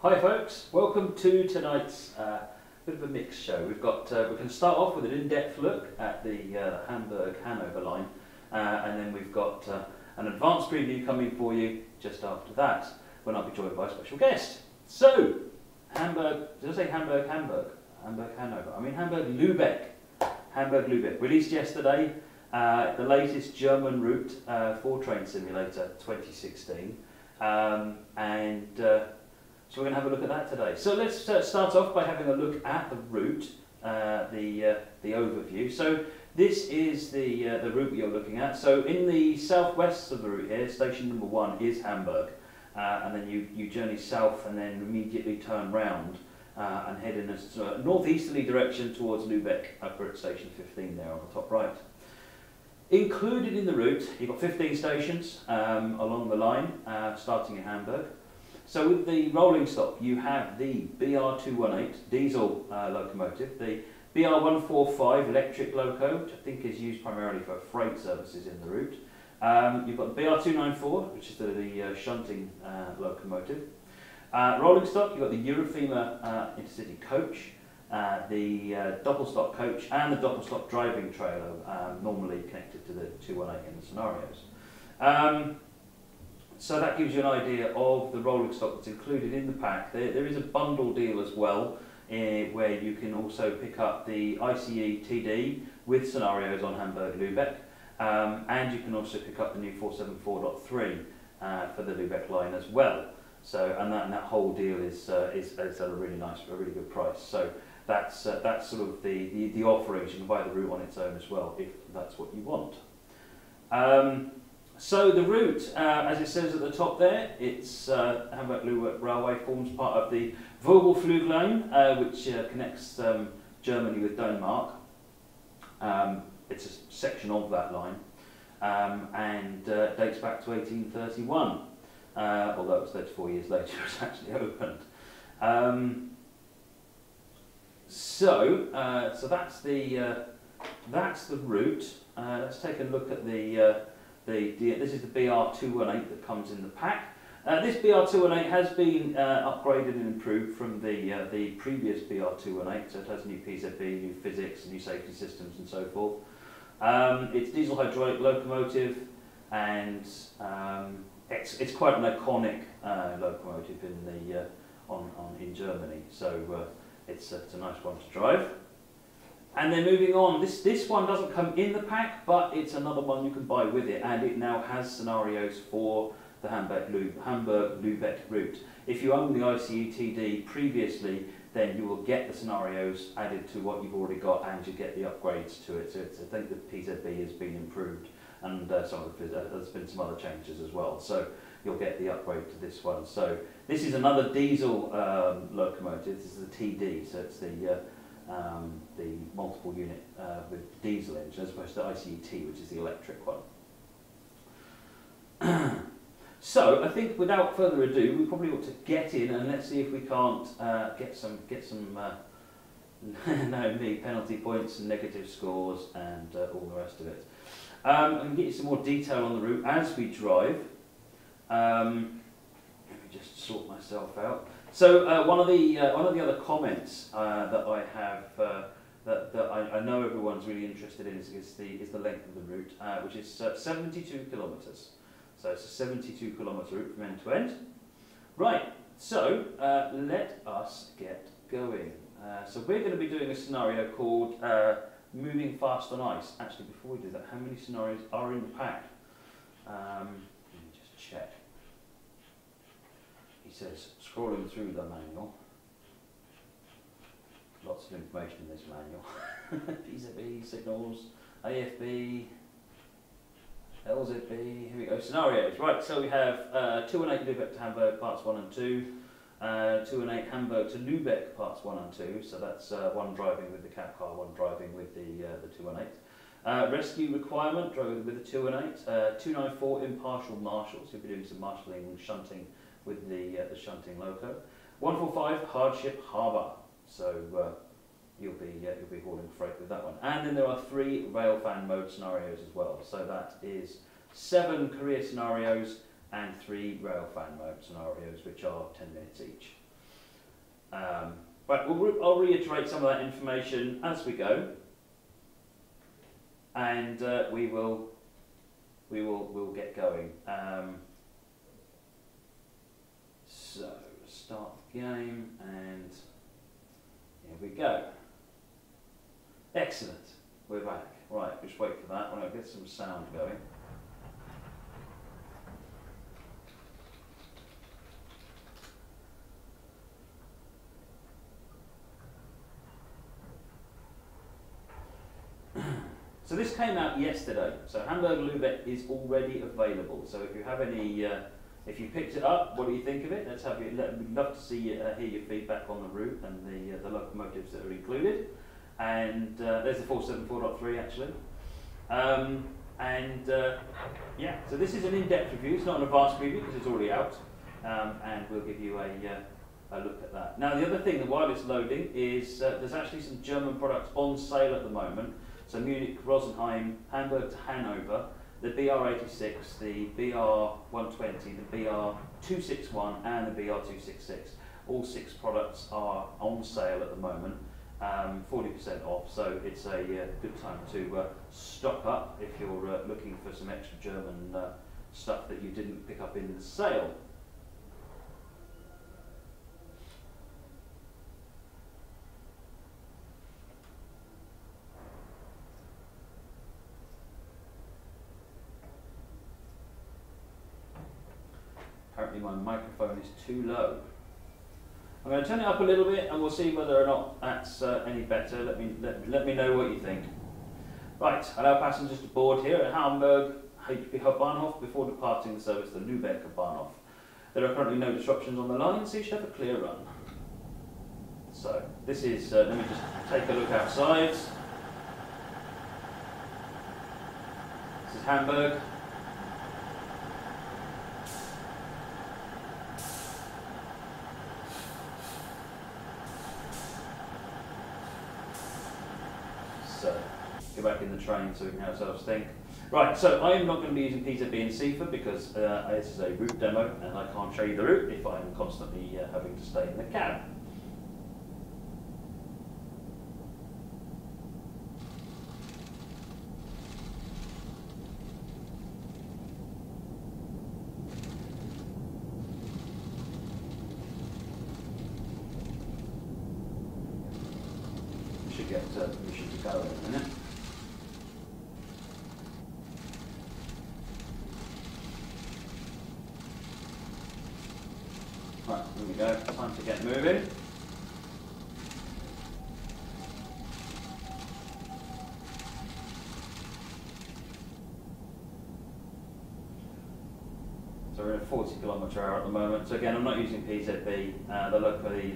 Hi folks, welcome to tonight's bit of a mixed show. We're going to start off with an in-depth look at the Hamburg-Hanover line, and then we've got an advanced preview coming for you just after that, when I'll be joined by a special guest. So, Hamburg, did I say Hamburg? Hamburg-Hanover. I mean Hamburg-Lübeck. Hamburg-Lübeck, released yesterday, the latest German route for Train Simulator 2016, so we're going to have a look at that today. So let's start off by having a look at the route, the overview. So this is the route you're looking at. So in the southwest of the route here, station number 1 is Hamburg, and then you journey south and then immediately turn round and head in a northeasterly direction towards Lubeck, up at station 15 there on the top right. Included in the route, you've got 15 stations along the line, starting in Hamburg. So with the rolling stock, you have the BR218 diesel locomotive, the BR145 electric loco, which I think is used primarily for freight services in the route. You've got the BR294, which is the shunting locomotive. Rolling stock, you've got the Eurofima intercity coach, the double stock coach, and the double stock driving trailer, normally connected to the 218 in the scenarios. So that gives you an idea of the rolling stock that's included in the pack. There is a bundle deal as well, where you can also pick up the ICE TD with scenarios on Hamburg-Lübeck, and you can also pick up the new 474.3 for the Lubeck line as well. So, and that whole deal is at a really good price. So that's sort of the offerings. You can buy the route on its own as well if that's what you want. So the route, as it says at the top there, it's Hamburg-Lübeck Railway forms part of the Vogelflugline, which connects Germany with Denmark. It's a section of that line, and dates back to 1831, although it was 34 years later it was actually opened. So that's the route. Let's take a look at this is the BR218 that comes in the pack. This BR218 has been upgraded and improved from the previous BR218, so it has new PZB, new physics, new safety systems and so forth. It's diesel hydraulic locomotive, and it's quite an iconic locomotive in Germany, so it's a nice one to drive. And then moving on, this one doesn't come in the pack, but it's another one you can buy with it, and it now has scenarios for the Hamburg-Lübeck route. If you own the ICE TD previously, then you will get the scenarios added to what you've already got, and you get the upgrades to it. So I think the PZB has been improved, and there's been some other changes as well. So you'll get the upgrade to this one. So this is another diesel locomotive. This is the TD, so it's the multiple unit with diesel engine, as opposed to the ICET, which is the electric one. So I think without further ado, we probably ought to get in, and let's see if we can't get some penalty points and negative scores and all the rest of it. And get you some more detail on the route as we drive. Let me just sort myself out. So one of the other comments that I have that I know everyone's really interested in is the length of the route, which is 72 kilometres. So it's a 72 kilometre route from end to end. Right. So let us get going. So we're going to be doing a scenario called moving fast on ice. Actually, before we do that, how many scenarios are in the pack? Let me just check. He says, scrolling through the manual, lots of information in this manual. PZB, signals, AFB, LZB, here we go, scenarios. Right, so we have 218 Lubeck to Hamburg, parts 1 and 2, 218 Hamburg to Lubeck, parts 1 and 2, so that's one driving with the cab car, one driving with the 218. Rescue requirement, driving with the 218, 294 impartial marshals, you'll be doing some marshalling and shunting with the shunting loco. 145 hardship harbour, so you'll be hauling freight with that one. And then there are 3 railfan mode scenarios as well. So that is 7 career scenarios and 3 railfan mode scenarios, which are 10 minutes each. But I'll reiterate some of that information as we go, and we'll get going. So start the game, and here we go. Excellent. We're back. Right, just wait for that. I'm going to get some sound going. So this came out yesterday. So Hamburg-Lübeck is already available. So if you have any, if you picked it up, what do you think of it? Let's have you. We'd love to see hear your feedback on the route and the locomotives that are included. And there's the 474.3 actually. Yeah, so this is an in-depth review. It's not an advanced preview because it's already out, and we'll give you a look at that. Now the other thing, while it's loading, is there's actually some German products on sale at the moment. So Munich, Rosenheim, Hamburg to Hanover, the BR86, the BR120, the BR261 and the BR266. All 6 products are on sale at the moment, 40% off, so it's a good time to stock up if you're looking for some extra German stuff that you didn't pick up in the sale. Apparently my microphone is too low. I'm going to turn it up a little bit and we'll see whether or not that's any better. Let me know what you think. Right, allow passengers to board here at Hamburg Hauptbahnhof before departing the service to Lubeck Bahnhof. There are currently no disruptions on the line, so you should have a clear run. So this is, let me just take a look outside. This is Hamburg. So, go back in the train so we can have ourselves think. Right, so I am not going to be using PZB and CFA because this is a route demo and I can't show you the route if I'm constantly having to stay in the cab. We should get permission to go in a minute. Right, here we go, time to get moving. So we're in a 40 km/h at the moment. So again, I'm not using PZB.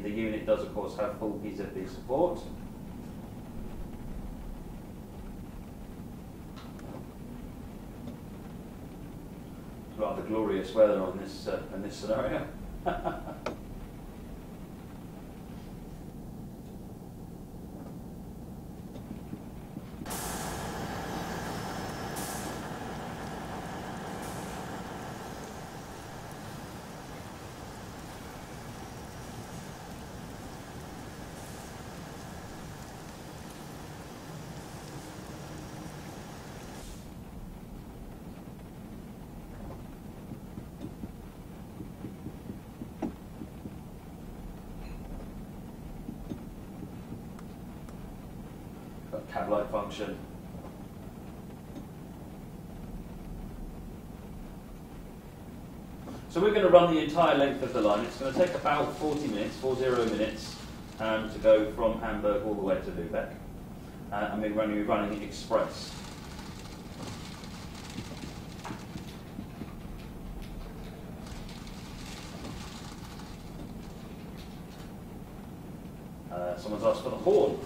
The unit does of course have full PZB support. It's rather glorious weather on this in this scenario. Cab light function. So we're going to run the entire length of the line. It's going to take about 40 minutes, 40 minutes, to go from Hamburg all the way to Lubeck. And we're running express. Someone's asked for the horn.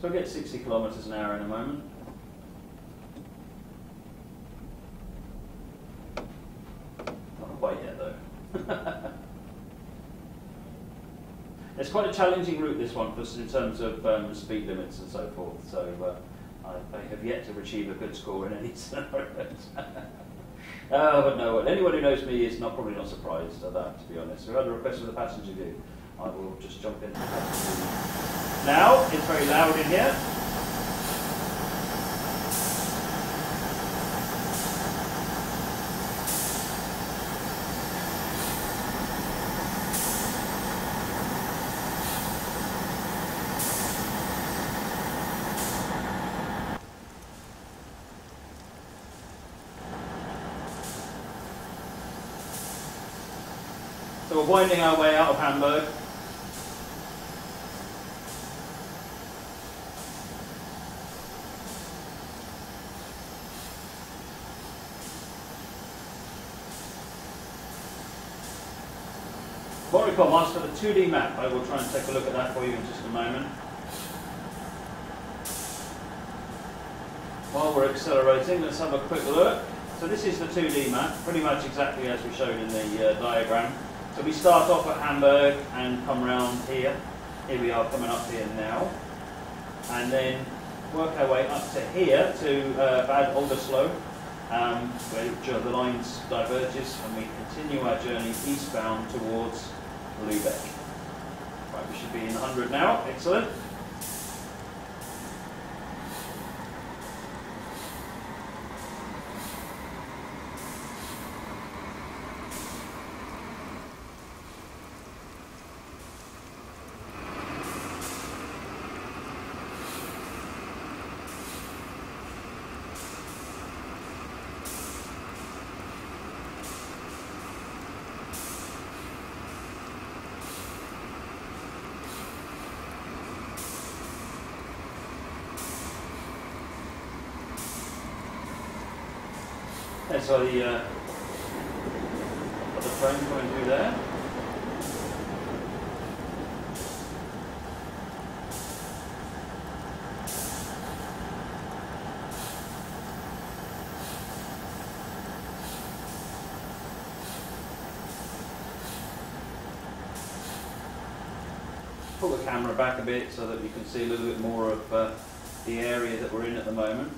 So I'll get 60 kilometres an hour in a moment. Not quite yet though. It's quite a challenging route, this one, in terms of speed limits and so forth. So I have yet to achieve a good score in any scenarios. But no, anyone who knows me is probably not surprised at that, to be honest. We've had a request for the passenger view. I will just jump into the passenger view. Now, it's very loud in here. So we're winding our way out of Hamburg. What we call for the 2D map. I will try and take a look at that for you in just a moment. While we're accelerating, let's have a quick look. So this is the 2D map, pretty much exactly as we showed in the diagram. So we start off at Hamburg and come round here. Here we are coming up here now. And then work our way up to here to Bad Oldesloe, where the lines diverges, and we continue our journey eastbound towards Lubeck. Right, we should be in 100 now. Excellent. So the train coming through there. Pull the camera back a bit so that you can see a little bit more of the area that we're in at the moment.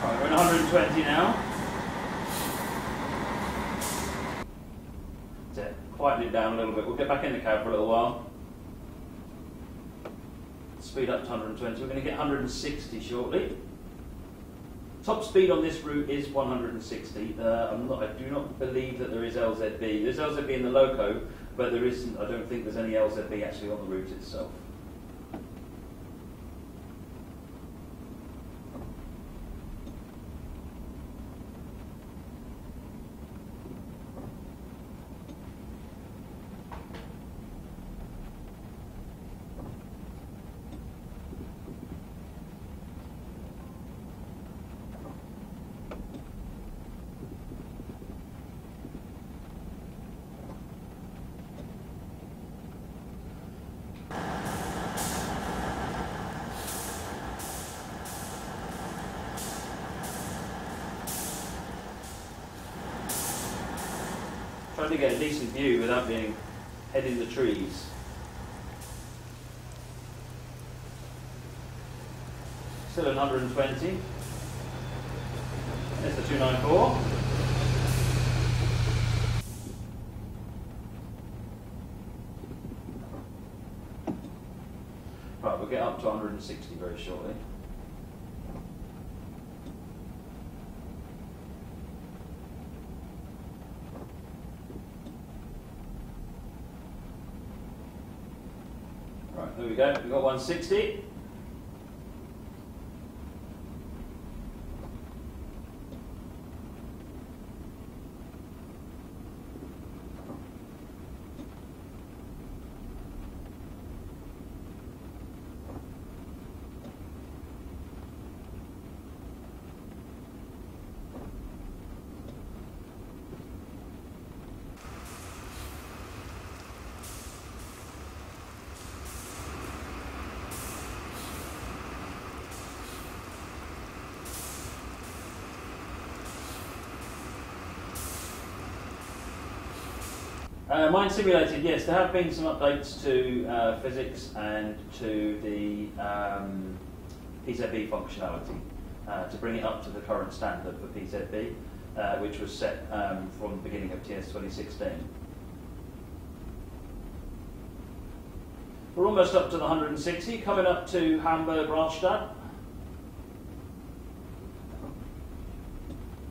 Right, we're in 120 now. That's it. Quieten it down a little bit. We'll get back in the cab for a little while. Speed up to 120. We're going to get 160 shortly. Top speed on this route is 160. I do not believe that there is LZB. There's LZB in the loco, but there isn't. I don't think there's any LZB actually on the route itself. Trying to get a decent view without being head in the trees. Still at 120. There's the 294. Right, we'll get up to 160 very shortly. Right, there we go. We've got 160. Mine simulated, yes. There have been some updates to physics and to the PZB functionality to bring it up to the current standard for PZB, which was set from the beginning of TS 2016. We're almost up to the 160, coming up to Hamburg-Lübeck.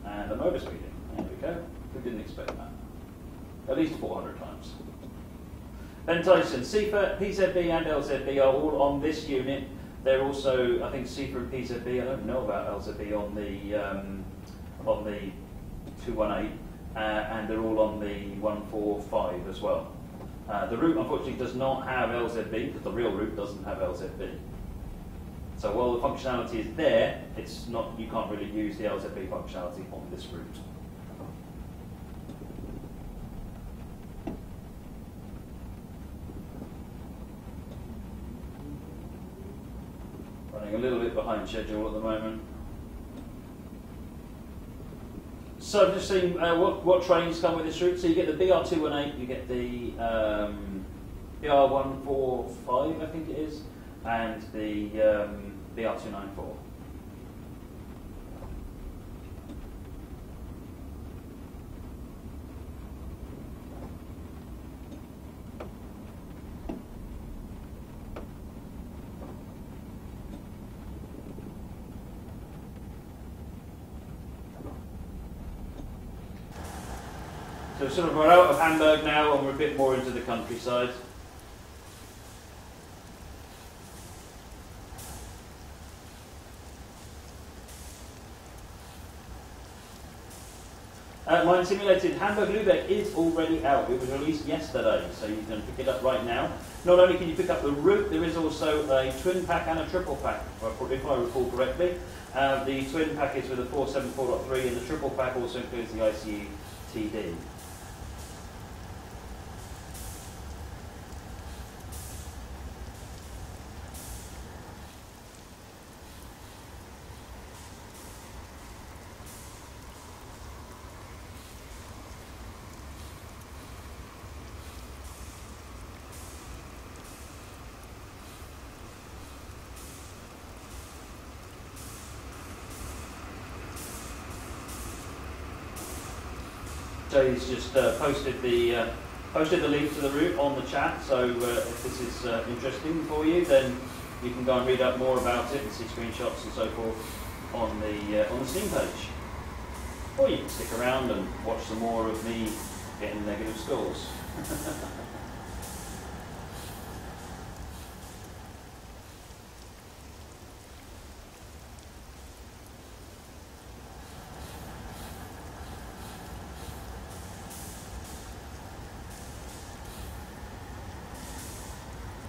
And I'm overspeeding. There we go. We didn't expect that. At least 400 times. Ben Tyson, CIFA, PZB and LZB are all on this unit. They're also, I think, CIFA and PZB, I don't know about LZB on the 218, and they're all on the 145 as well. The route, unfortunately, does not have LZB, because the real route doesn't have LZB. So while the functionality is there, it's not, you can't really use the LZB functionality on this route. Running a little bit behind schedule at the moment. So I've just seen what trains come with this route. So you get the BR218, you get the BR145, I think it is, and the BR294. So sort of we're out of Hamburg now and we're a bit more into the countryside. Mine simulated Hamburg-Lübeck is already out. It was released yesterday, so you can pick it up right now. Not only can you pick up the route, there is also a twin pack and a triple pack, if I recall correctly. The twin pack is with a 474.3 and the triple pack also includes the ICE TD. So he's just posted the link to the route on the chat. So if this is interesting for you, then you can go and read up more about it and see screenshots and so forth on the Steam page. Or you can stick around and watch some more of me getting negative scores.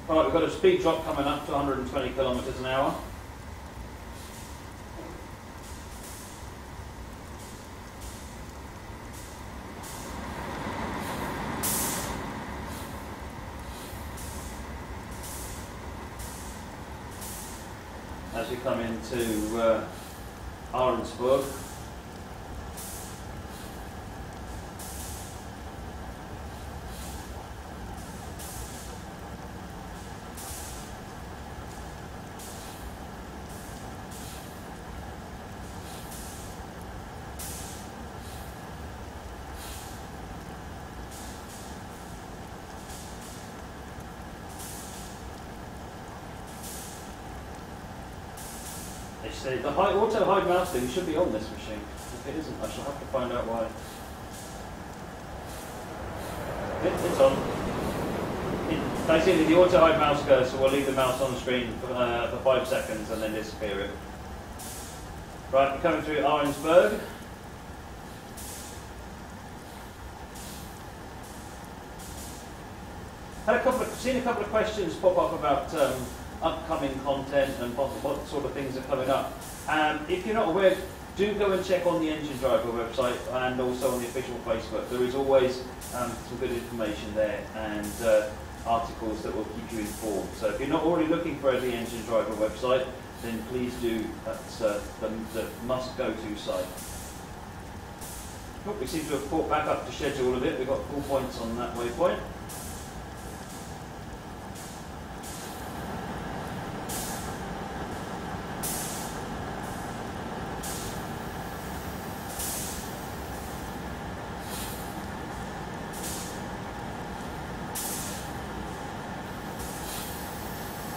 Right, we've got a speed drop coming up to 120 kilometres an hour. As we come into Ahrensburg. The auto hide mouse thing should be on this machine. If it isn't, I shall have to find out why. It's on. Basically, the auto hide mouse cursor will leave the mouse on the screen for 5 seconds and then disappear it. Right, we're coming through Ahrensburg. Seen a couple of questions pop up about upcoming content and what sort of things are coming up. If you're not aware, do go and check on the Engine Driver website and also on the official Facebook. There is always some good information there and articles that will keep you informed. So if you're not already looking for the Engine Driver website, then please do. That's the must-go-to site. Oh, we seem to have caught back up to schedule a bit. We've got full points on that waypoint.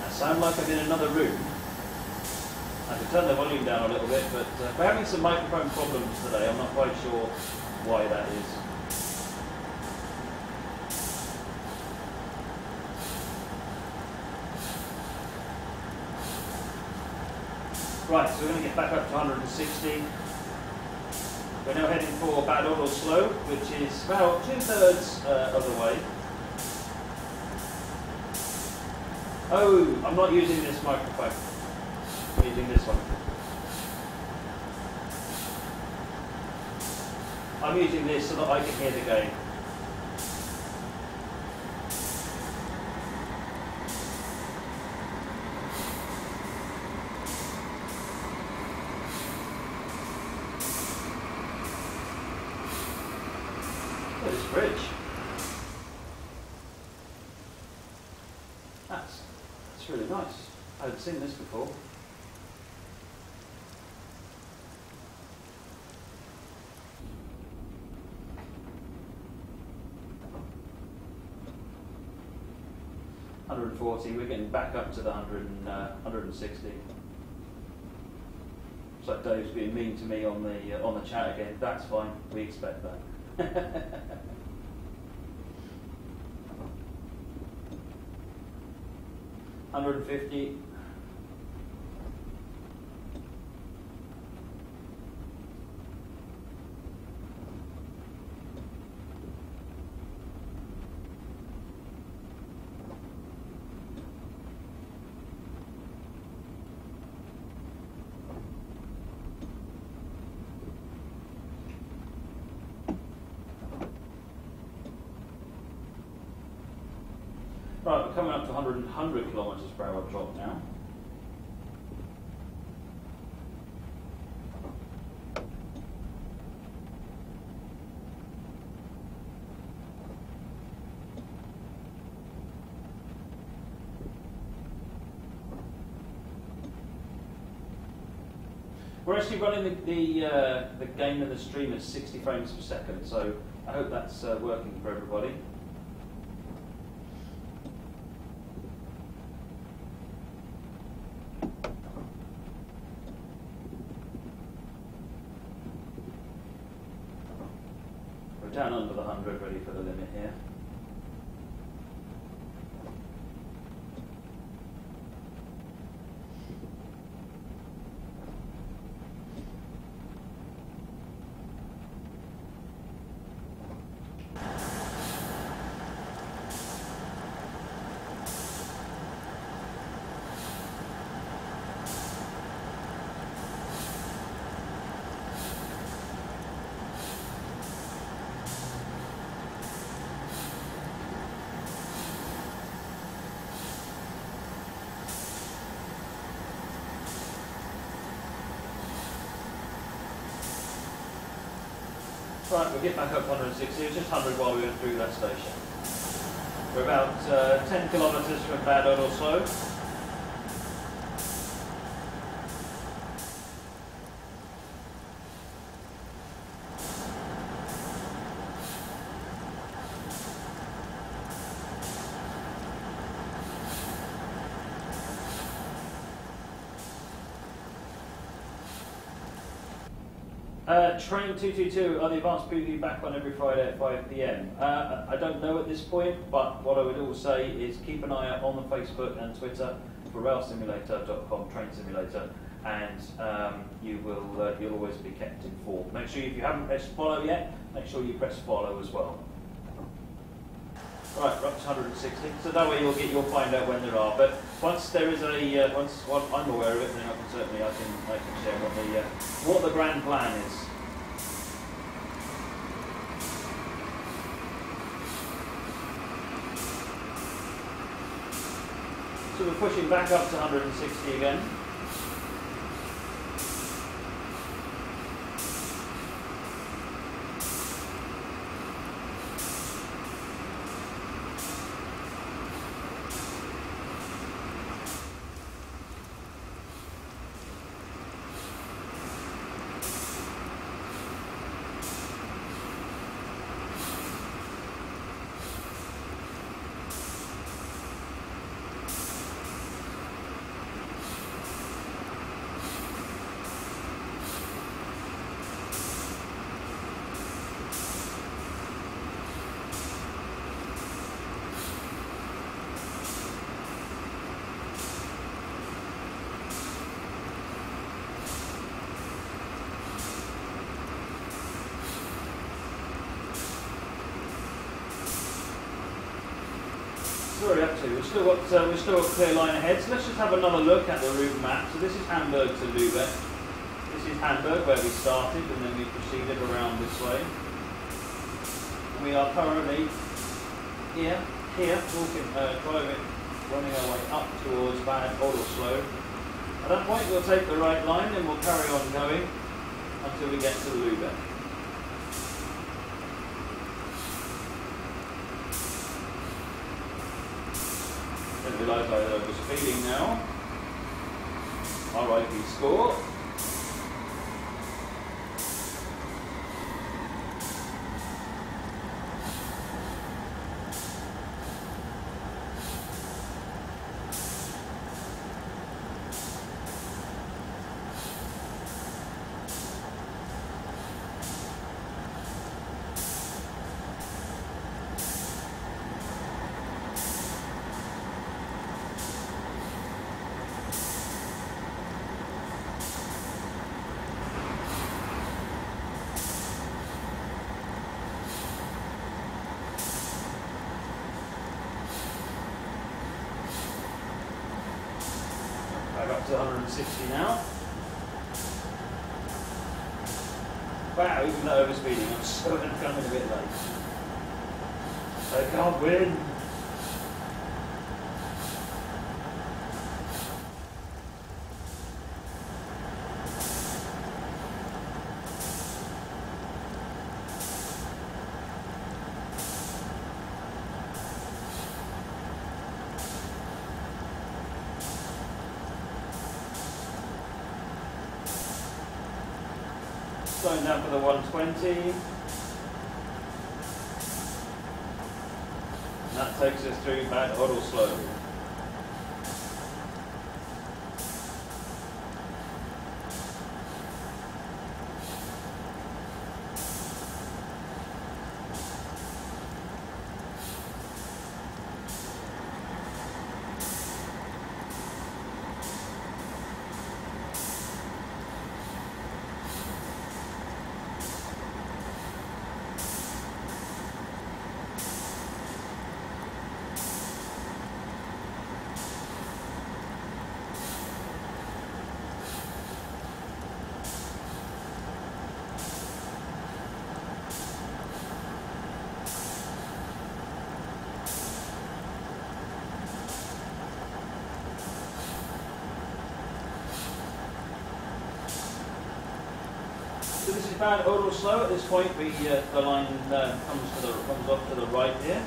I sound like I'm in another room. I can turn the volume down a little bit, but we're having some microphone problems today. I'm not quite sure why that is. Right, so we're going to get back up to 160. We're now heading for Bad Oldesloe, which is about 2/3 of the way. Oh, I'm not using this microphone. I'm using this one. I'm using this so that I can hear the game. Look at this bridge. That's really nice. I haven't seen this before. We're getting back up to the 160. Looks like Dave's being mean to me on the chat again. That's fine. We expect that. 150. Right, we're coming up to 100 kilometres per hour drop now. We're actually running the game and the stream at 60 frames per second, so I hope that's working for everybody. We're down under the 100, ready for the limit here. Right, we'll get back up 160, it was just 100 while we went through that station. We're about 10 kilometres from Bad Oldesloe. Train 222, are the advanced preview back on every Friday at 5 PM? I don't know at this point, but what I would always say is keep an eye out on the Facebook and Twitter for railsimulator.com, train simulator, and you'll always be kept informed. Make sure if you haven't pressed follow yet, make sure you press follow as well. Right, we're up to 160, so that way you'll find out when there are. But once there is once I'm aware of it, then I can share what the grand plan is. So we're pushing back up to 160 again. So where are we up to? We've still got clear line ahead. So let's just have another look at the route map. So this is Hamburg to Lubeck. This is Hamburg where we started, and then we proceeded around this way. And we are currently here, walking, driving, running our way up towards Bad Oldesloe. At that point, we'll take the right line and we'll carry on going until we get to Lubeck. Didn't realise I was speeding now. RIP score. Back up to 160 now. Wow, even though overspeeding, I'm so coming a bit late. I can't win. Slowing down for the 120. And that takes us through Bad Oldesloe. So this is Bad Oldesloe. At this point, the line comes off to the right here.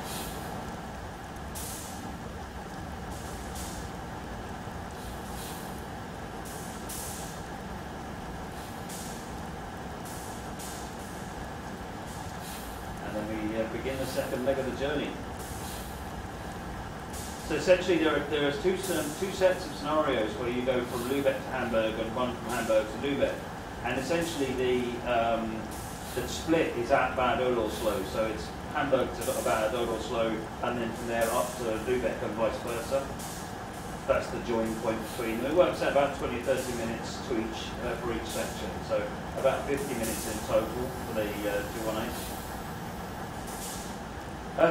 And then we begin the second leg of the journey. So essentially, there are two sets of scenarios where you go from Lubeck to Hamburg and one from Hamburg to Lubeck. And essentially the split is at Bad Oldesloe, so it's Hamburg to Bad Oldesloe and then from there up to Lubeck and vice versa. That's the join point between them. It works out about 20 or 30 minutes for each section, so about 50 minutes in total for the 218.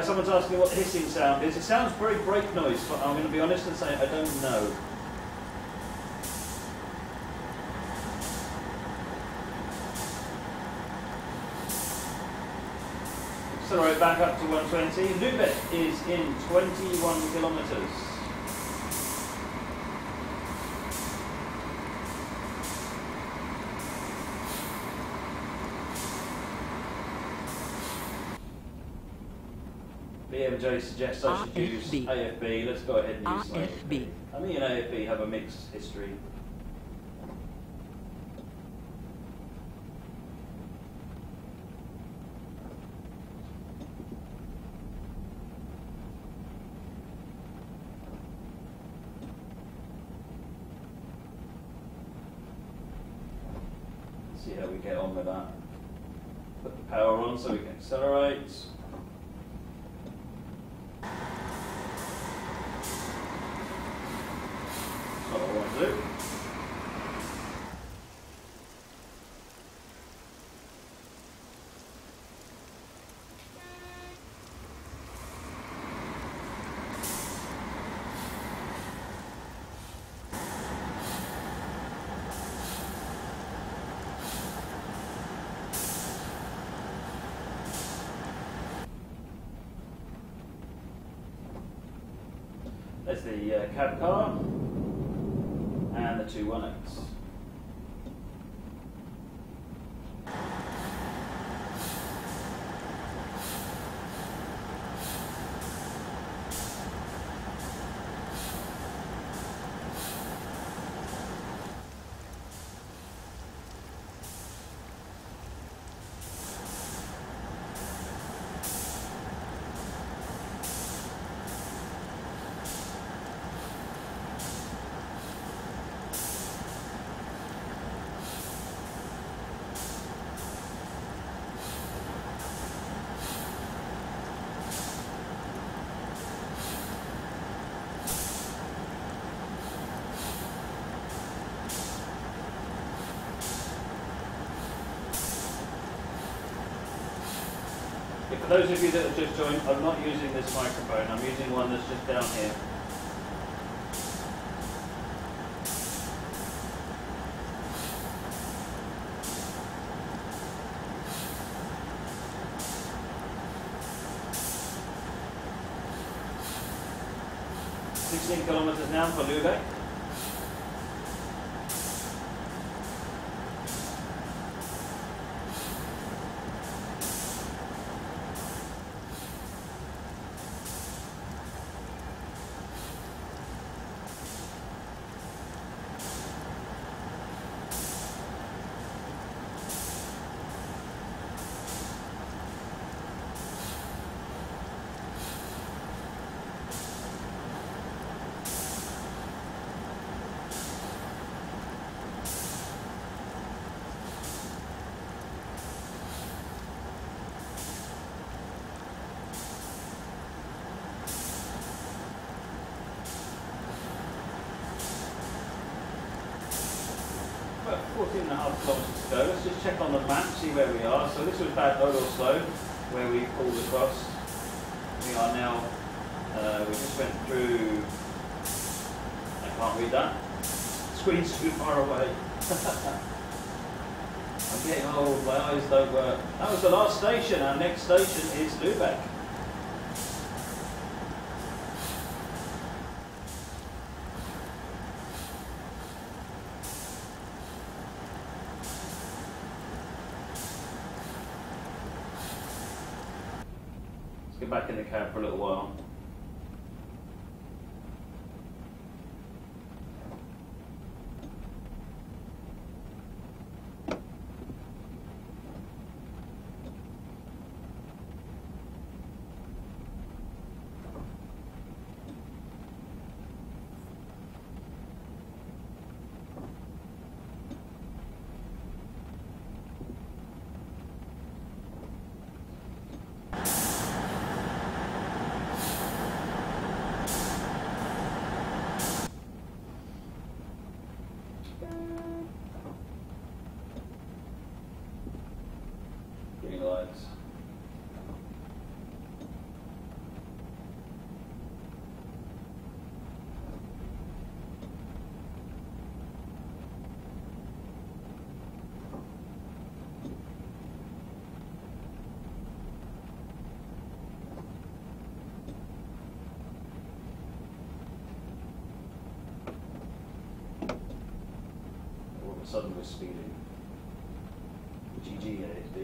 Someone's asking what the hissing sound is. It sounds very brake noise, but I'm going to be honest and say I don't know. Accelerate back up to 120. Lubeck is in 21 kilometres. BMJ suggests I should use AFB. Let's go ahead and use AFB. I mean, AFB have a mixed history. See how we get on with that. Put the power on so we can accelerate. That's what I want to do. There's the cab car and the 218s. For those of you that have just joined, I'm not using this microphone, I'm using one that's just down here. "16 kilometres now for Lubeck." About 14.5 kilometres to go. Let's just check on the map, see where we are. So this was Bad Oldesloe, where we pulled across. We are now, we just went through, I can't read that. Screen's too far away. I'm getting old, my eyes don't work. That was the last station. Our next station is Lubeck. Get back in the cab for a little while. Green lights. All of a sudden we're speeding. GG ASD.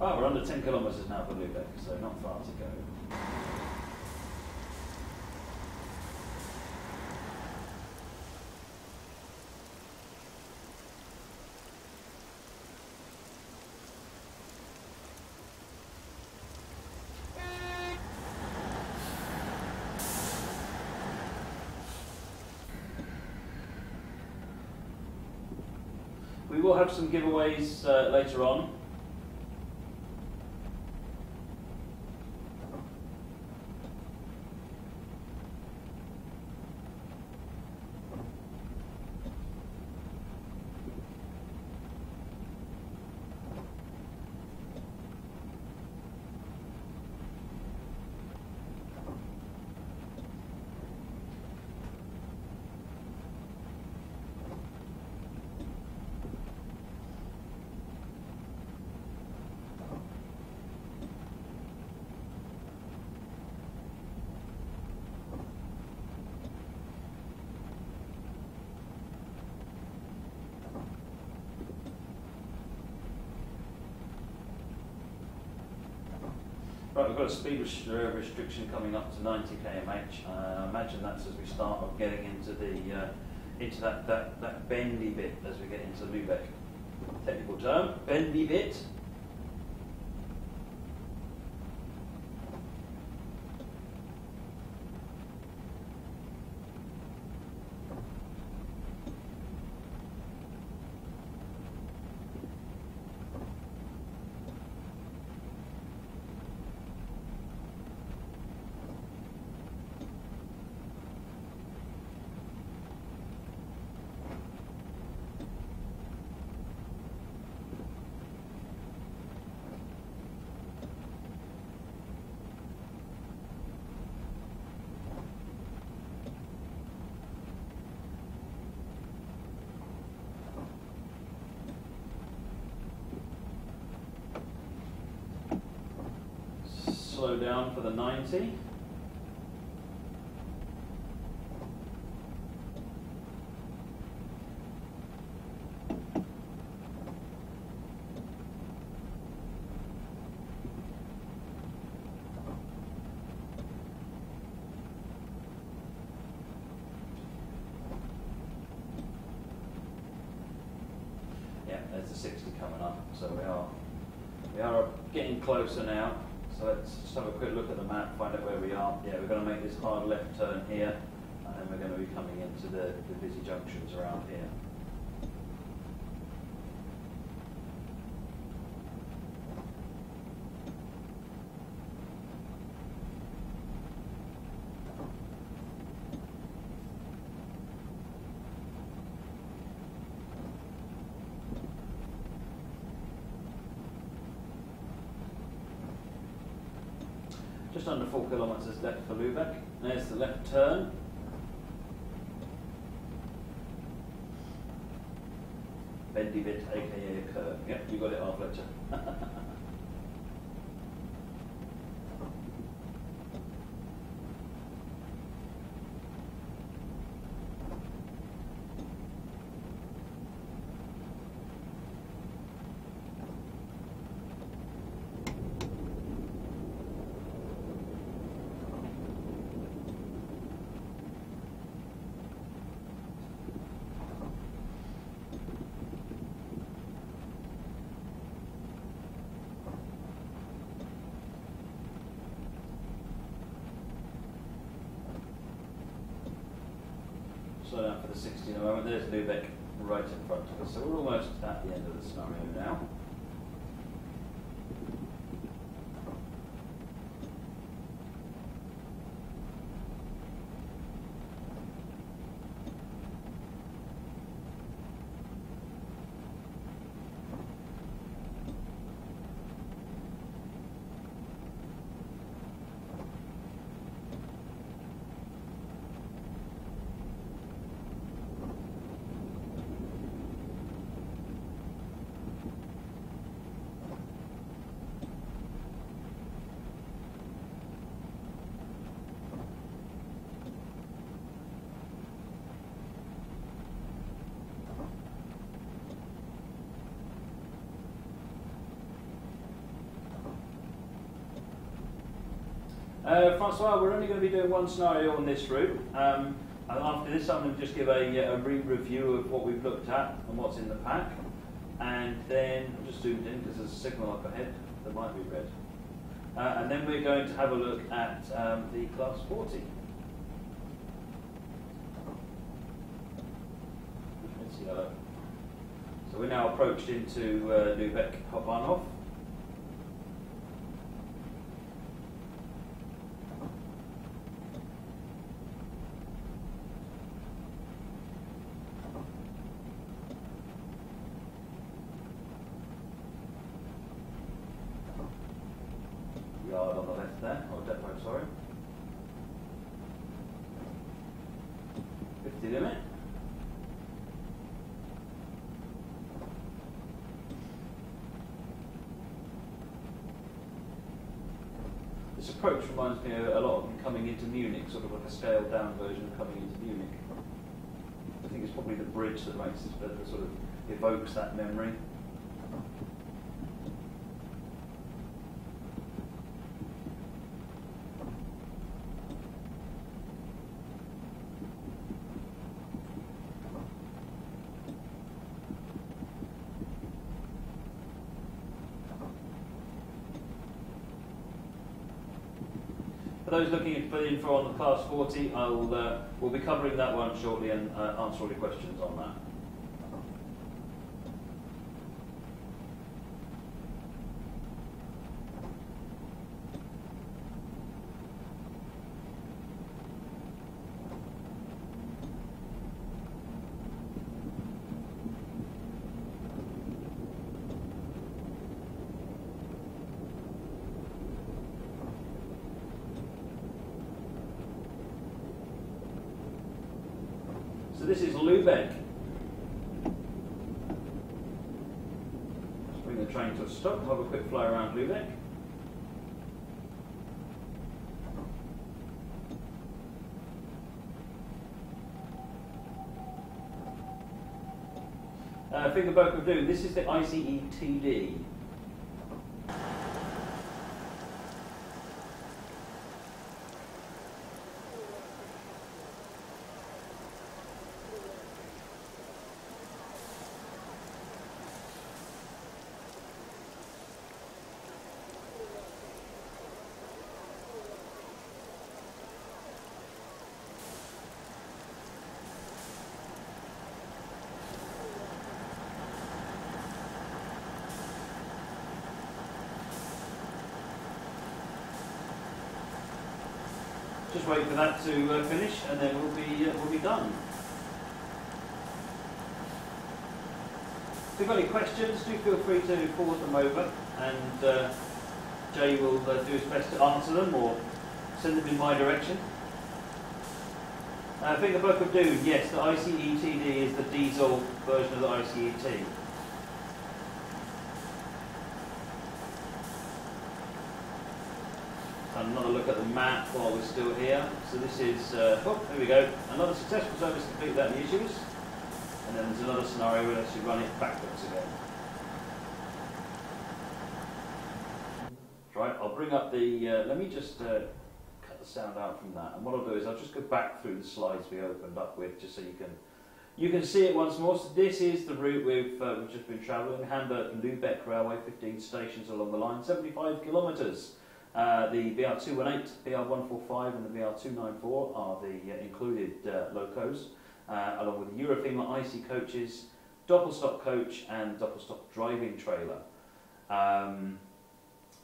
Oh, we're under 10 kilometres now for Lubeck, so not far to go. We will have some giveaways later on. Right, we've got a speed restriction coming up to 90 km/h. I imagine that's as we start off getting into that bendy bit as we get into Lubeck. Technical term, bendy bit. Slow down for the 90. Yeah, there's the 60 coming up, so we are getting closer now. So let's just have a quick look at the map, find out where we are. Yeah, we're going to make this hard left turn here, and then we're going to be coming into the busy junctions around here. Just under 4 kilometres left for Lubeck. There's the left turn. Bendy bit, aka a curve. Yep, you got it, half lecture. Slow down for the 60 in a moment. There's Lubeck right in front of us. So we're almost at the end of the scenario now. Francois, we're only going to be doing one scenario on this route. And after this, I'm going to just give a re-review of what we've looked at and what's in the pack. And then, I'm just zoomed in because there's a signal up ahead that might be red. And then we're going to have a look at the Class 40. It's yellow. So we're now approached into Lubeck Hauptbahnhof. Yard on the left there, or depot, sorry. 50 limit. This approach reminds me a lot of coming into Munich, sort of like a scaled down version of coming into Munich. I think it's probably the bridge that makes it, that sort of evokes that memory. those looking for the info on the Class 40, we'll be covering that one shortly and answer all your questions on that. So this is Lubeck. Let's bring the train to a stop, have a quick fly around Lubeck. Finger Book of Doom, this is the ICE TD. Just wait for that to finish, and then we'll be done. If you've got any questions, do feel free to forward them over, and Jay will do his best to answer them or send them in my direction. Finger Book of Doom, yes, the ICE TD is the diesel version of the ICE T. Another look at the map while we're still here. So this is, oh, there we go. Another successful service complete without any issues. And then there's another scenario where let's run it backwards again. Right, I'll bring up the, let me just cut the sound out from that. And what I'll do is I'll just go back through the slides we opened up with, just so you can see it once more. So this is the route we've just been travelling. Hamburg-Lübeck Railway, 15 stations along the line, 75 kilometres. The BR218, BR145 and the BR294 are the included locos, along with the Eurofema IC coaches, doppelstock coach and doppelstock driving trailer.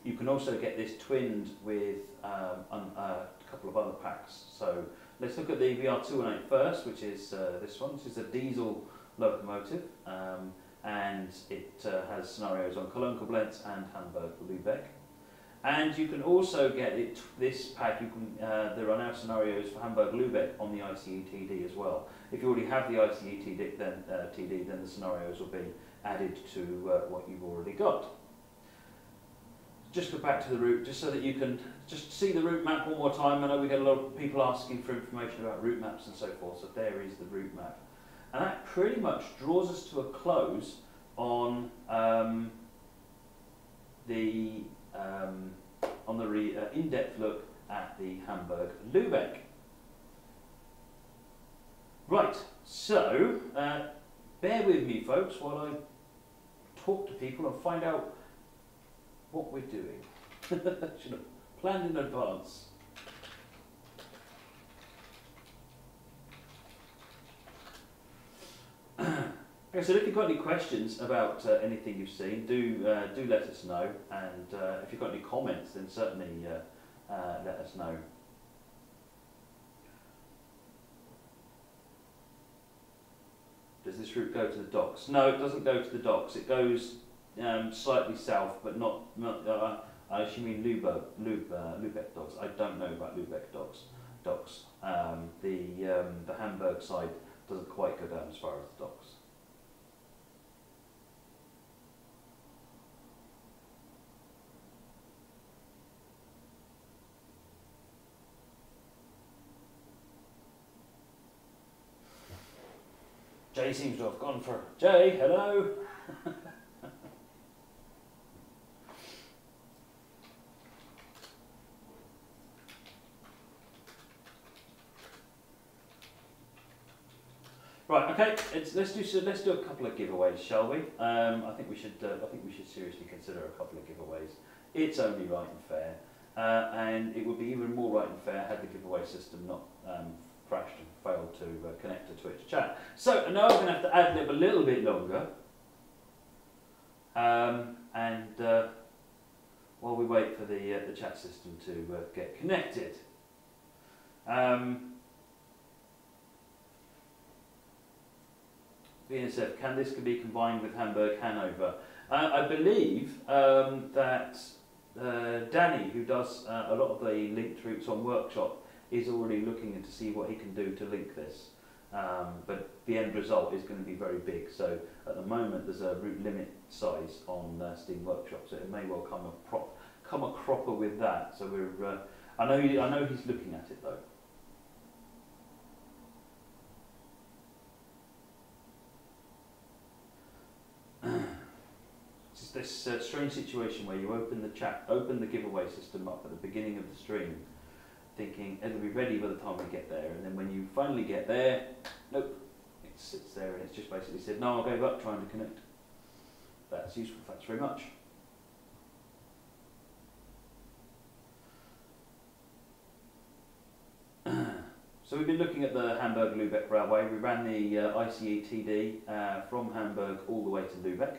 You can also get this twinned with a couple of other packs. So let's look at the BR218 first, which is this one. This is a diesel locomotive, and it has scenarios on Cologne-Koblenz and Hamburg-Lübeck. And you can also get this pack. There are now scenarios for Hamburg-Lübeck on the ICE TD as well. If you already have the ICE TD, then the scenarios will be added to what you've already got. Just go back to the route, just so that you can just see the route map one more time. I know we get a lot of people asking for information about route maps and so forth. So there is the route map, and that pretty much draws us to a close on the in-depth look at the Hamburg-Lübeck. Right, so bear with me folks while I talk to people and find out what we're doing. Should have planned in advance. Okay, so if you've got any questions about anything you've seen, do let us know, and if you've got any comments, then certainly let us know. Does this route go to the docks? No, it doesn't go to the docks. It goes slightly south, but not. I assume you mean Lubeck docks. I don't know about Lubeck docks. The Hamburg side doesn't quite go down as far as the docks. Jay seems to have gone for Jay. Hello. Right. Okay. Let's do a couple of giveaways, shall we? I think we should seriously consider a couple of giveaways. It's only right and fair. and it would be even more right and fair had the giveaway system not crashed and failed to connect to Twitch chat. So now I'm going to have to ad lib a little bit longer, and while we wait for the chat system to get connected. BNSF, can this be combined with Hamburg-Hanover? I believe that Danny, who does a lot of the linked routes on Workshop, is already looking to see what he can do to link this. But the end result is going to be very big. So at the moment there's a route limit size on Steam Workshop, so it may well come a cropper with that. So we're I know he's looking at it though. It's this strange situation where you open the giveaway system up at the beginning of the stream, thinking it'll be ready by the time we get there, and then when you finally get there, nope, it sits there and it's just basically said, no, I gave up trying to connect. That's useful, thanks very much. So we've been looking at the Hamburg-Lübeck railway. We ran the ICE TD from Hamburg all the way to Lubeck.